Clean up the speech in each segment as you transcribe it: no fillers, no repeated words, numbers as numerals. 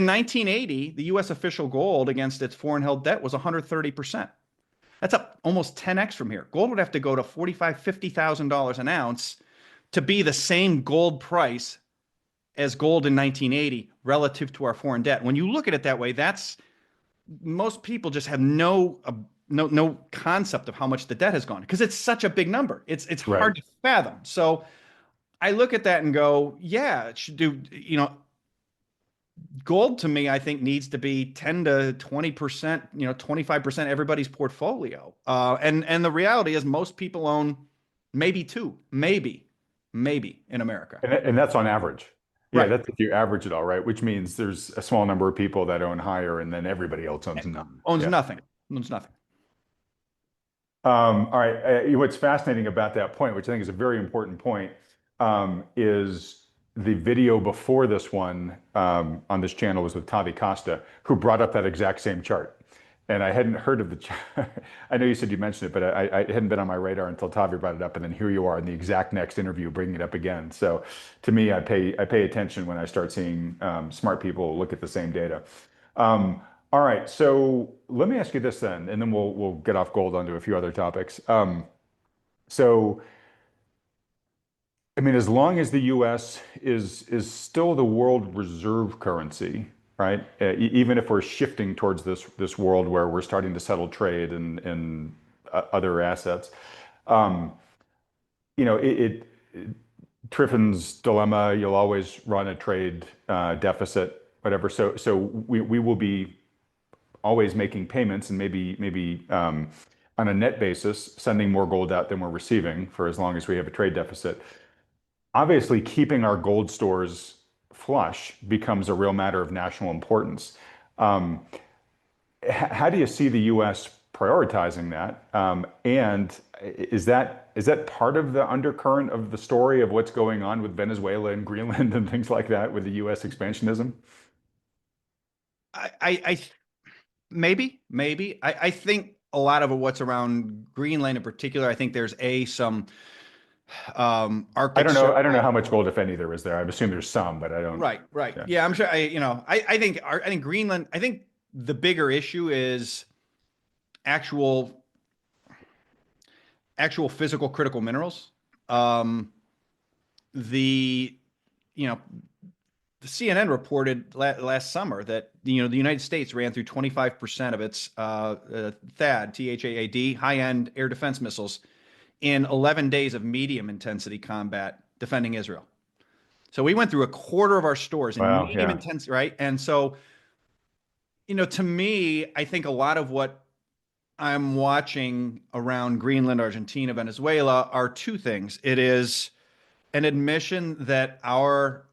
In 1980, the U.S. official gold against its foreign held debt was 130%. That's up almost 10x from here. Gold would have to go to $45,000, $50,000 an ounce to be the same gold price as gold in 1980 relative to our foreign debt. When you look at it that way, that's most people just have no concept of how much the debt has gone because it's such a big number. It's Right. hard to fathom. So I look at that and go, yeah, it should do, gold to me, I think needs to be 10 to 20%, 25% everybody's portfolio. And the reality is most people own maybe two, maybe in America. And that's on average. Yeah, Right. that's if you average it all, right? Which means there's a small number of people that own higher, and then everybody else owns none. Owns Yeah. nothing. Owns nothing. All right. What's fascinating about that point, which I think is a very important point, is the video before this one on this channel was with Tavi Costa, who brought up that exact same chart. And I hadn't heard of the chart. I know you said you mentioned it, but I hadn't been on my radar until Tavi brought it up. And then here you are in the exact next interview bringing it up again. So to me, I pay attention when I start seeing smart people look at the same data. All right, so let me ask you this then, and then we'll get off gold onto a few other topics. So, I mean, as long as the U.S. is still the world reserve currency, right? Even if we're shifting towards this world where we're starting to settle trade and other assets, um, Triffin's dilemma. You'll always run a trade deficit, whatever. So we will be always making payments and maybe on a net basis, sending more gold out than we're receiving for as long as we have a trade deficit. Obviously, keeping our gold stores flush becomes a real matter of national importance. Um, how do you see the U.S. prioritizing that? And is that part of the undercurrent of the story of what's going on with Venezuela and Greenland and things like that with the U.S. expansionism? I maybe. I think a lot of what's around Greenland in particular, I think there's some I Arctic don't know. I don't know how Circle. much gold, if any, there is there. I assume there's some, but I don't. Right. Yeah. Yeah, I'm sure. I think Greenland. I think the bigger issue is actual actual physical critical minerals. Um, the you know the CNN reported last summer that the United States ran through 25% of its THAAD, high-end air defense missiles in 11 days of medium intensity combat defending Israel. So we went through a quarter of our stores in Wow. medium Yeah. intensity, right? And so, to me, I think a lot of what I'm watching around Greenland, Argentina, Venezuela are two things. It is an admission that our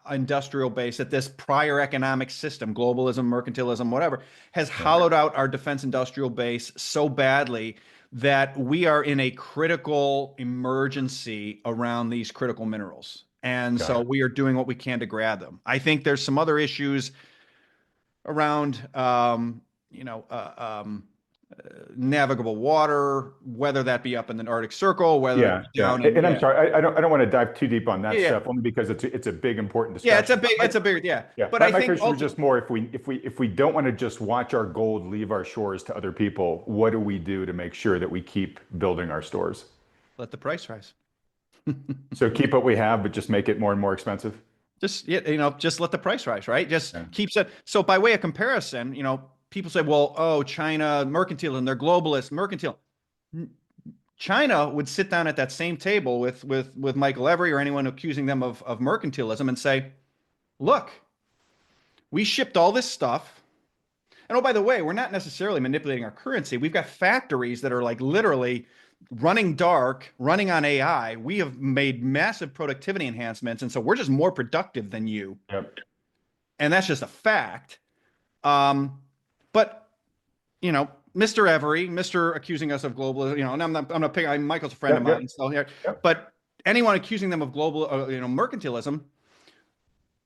industrial base, that this prior economic system, globalism, mercantilism, whatever, has Yeah. hollowed out our defense industrial base so badly that we are in a critical emergency around these critical minerals. And Got so it. we are doing what we can to grab them. I think there's some other issues around, you know, uh, um, navigable water, whether that be up in the Arctic Circle, whether it Yeah. be Yeah. down in, And I'm yeah, sorry. I don't want to dive too deep on that yeah, stuff, only because it's a big important yeah. discussion. It's a big, yeah. Yeah. But My, I my think question was ultimately, just more if we don't want to just watch our gold leave our shores to other people, what do we do to make sure that we keep building our stores? let the price rise. So keep what we have, but just make it more and more expensive. Just yeah, just let the price rise, right? Just Yeah. keeps it. So by way of comparison, people say, well, oh, China mercantile and they're globalist mercantile. China would sit down at that same table with Michael Every or anyone accusing them of mercantilism and say, look, we shipped all this stuff. And oh, by the way, we're not necessarily manipulating our currency. We've got factories that are like literally running dark, running on AI. We have made massive productivity enhancements. And so we're just more productive than you. Yep. And that's just a fact. Um, but Mr. Every, Mr. accusing us of global, and I'm not picking, Michael's a friend of Yep. mine, Yep. so here, Yep. but anyone accusing them of global, mercantilism,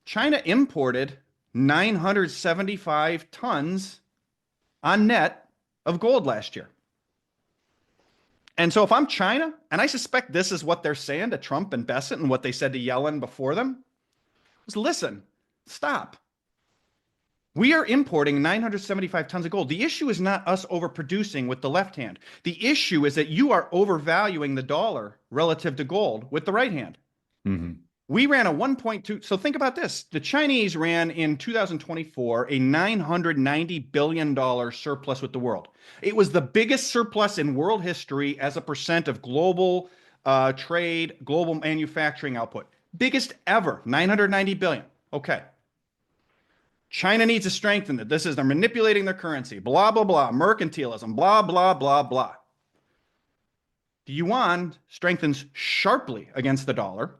China imported 975 tons on net of gold last year. And so if I'm China, and I suspect this is what they're saying to Trump and Bessent and what they said to Yellen before them, was listen, stop. We are importing 975 tons of gold. The issue is not us overproducing with the left hand. The issue is that you are overvaluing the dollar relative to gold with the right hand. Hmm. We ran a 1.2. So think about this. The Chinese ran in 2024 a $990 billion surplus with the world. It was the biggest surplus in world history as a percent of global trade, global manufacturing output. Biggest ever, 990 billion. Okay. China needs to strengthen it. This is they're manipulating their currency. Blah, blah, blah. Mercantilism. Blah, blah, blah, blah. The yuan strengthens sharply against the dollar.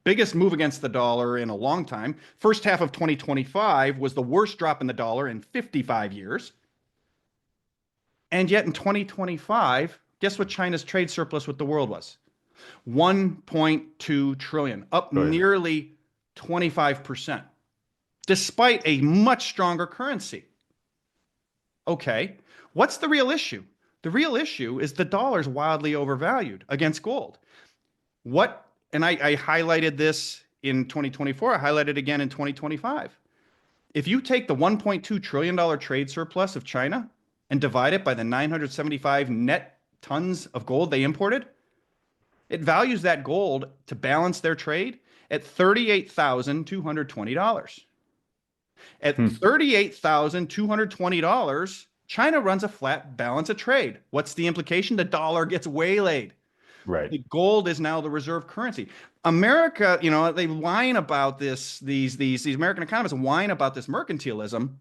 Biggest move against the dollar in a long time. First half of 2025 was the worst drop in the dollar in 55 years. And yet in 2025, guess what China's trade surplus with the world was? 1.2 trillion, up Right. nearly 25%, despite a much stronger currency. Okay, what's the real issue? The real issue is the dollar's wildly overvalued against gold. What, and I highlighted this in 2024, I highlighted again in 2025. If you take the $1.2 trillion trade surplus of China and divide it by the 975 net tons of gold they imported, it values that gold to balance their trade at $38,220. At Hmm. $38,220, China runs a flat balance of trade. What's the implication? The dollar gets waylaid. Right. The gold is now the reserve currency. America, they whine about this. These American economists whine about this mercantilism.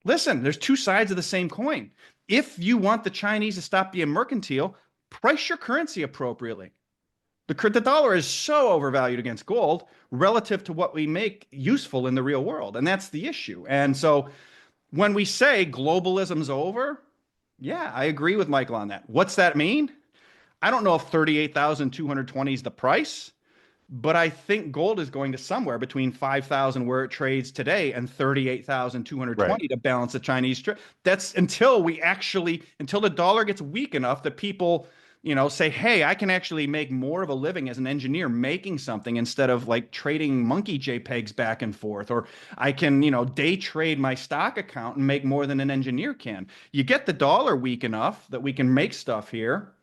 Listen, there's two sides of the same coin. If you want the Chinese to stop being mercantile, price your currency appropriately. The dollar is so overvalued against gold relative to what we make useful in the real world. And that's the issue. And so when we say globalism's over, yeah, I agree with Michael on that. What's that mean? I don't know if 38,220 is the price, but I think gold is going to somewhere between 5,000 where it trades today and Right. 38,220 to balance the Chinese trade. That's until the dollar gets weak enough that people, say, hey, I can actually make more of a living as an engineer making something instead of like trading monkey JPEGs back and forth, or I can, day trade my stock account and make more than an engineer can. You get the dollar weak enough that we can make stuff here.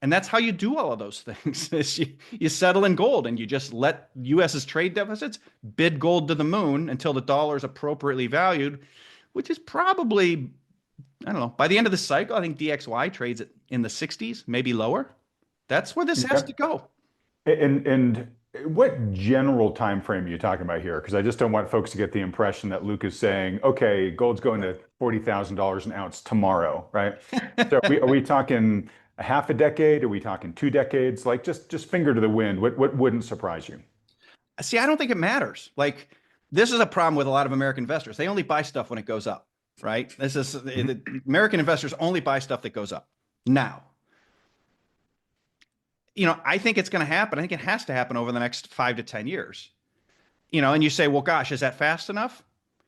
And that's how you do all of those things. Is you settle in gold and you just let US's trade deficits bid gold to the moon until the dollar is appropriately valued, which is probably, I don't know, by the end of the cycle, I think DXY trades in the 60s, maybe lower. That's where this has Okay. to go. And what general time frame are you talking about here? Because I just don't want folks to get the impression that Luke is saying, okay, gold's going to $40,000 an ounce tomorrow, right? So are we talking a half a decade? Are we talking 2 decades? Like just finger to the wind. What wouldn't surprise you? See, I don't think it matters. Like, this is a problem with a lot of American investors. They only buy stuff when it goes up, right? The American investors only buy stuff that goes up. Now, I think it's going to happen. I think it has to happen over the next 5 to 10 years. And you say, well, gosh, is that fast enough?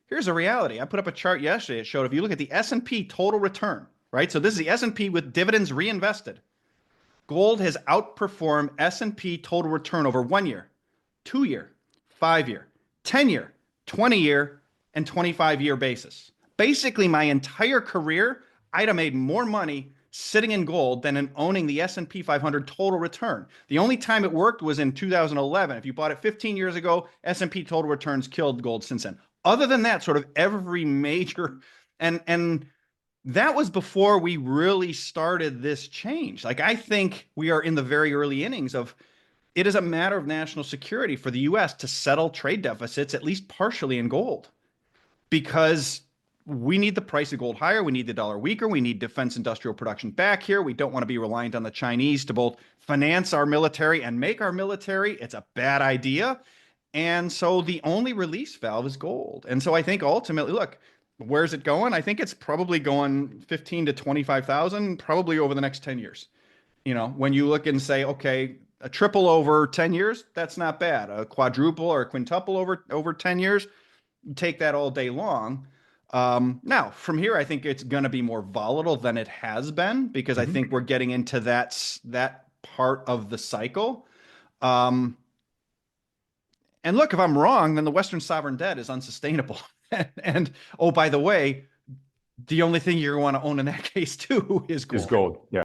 Here's the reality. I put up a chart yesterday. It showed if you look at the S&P total return, right? So this is the S&P with dividends reinvested. Gold has outperformed S&P total return over 1 year, 2 year, 5 year, 10 year, 20 year, and 25 year basis. Basically, my entire career, I'd have made more money sitting in gold than in owning the S&P 500 total return. The only time it worked was in 2011. If you bought it 15 years ago, S&P total returns killed gold since then. Other than that, sort of every major and that was before we really started this change. Like, I think we are in the very early innings of it is a matter of national security for the US to settle trade deficits, at least partially in gold, because we need the price of gold higher. We need the dollar weaker. We need defense industrial production back here. We don't want to be reliant on the Chinese to both finance our military and make our military. It's a bad idea. And so the only release valve is gold. And so I think ultimately, look, where's it going? I think it's probably going 15 to 25,000 probably over the next 10 years. When you look and say, okay, a triple over 10 years, that's not bad. A quadruple or a quintuple over 10 years, you take that all day long. Now, from here, I think it's going to be more volatile than it has been because I Mhm. think we're getting into that part of the cycle. Um, And look, if I'm wrong, then the Western sovereign debt is unsustainable. And oh, by the way, the only thing you're going to want to own in that case too is Is gold. gold. Yeah.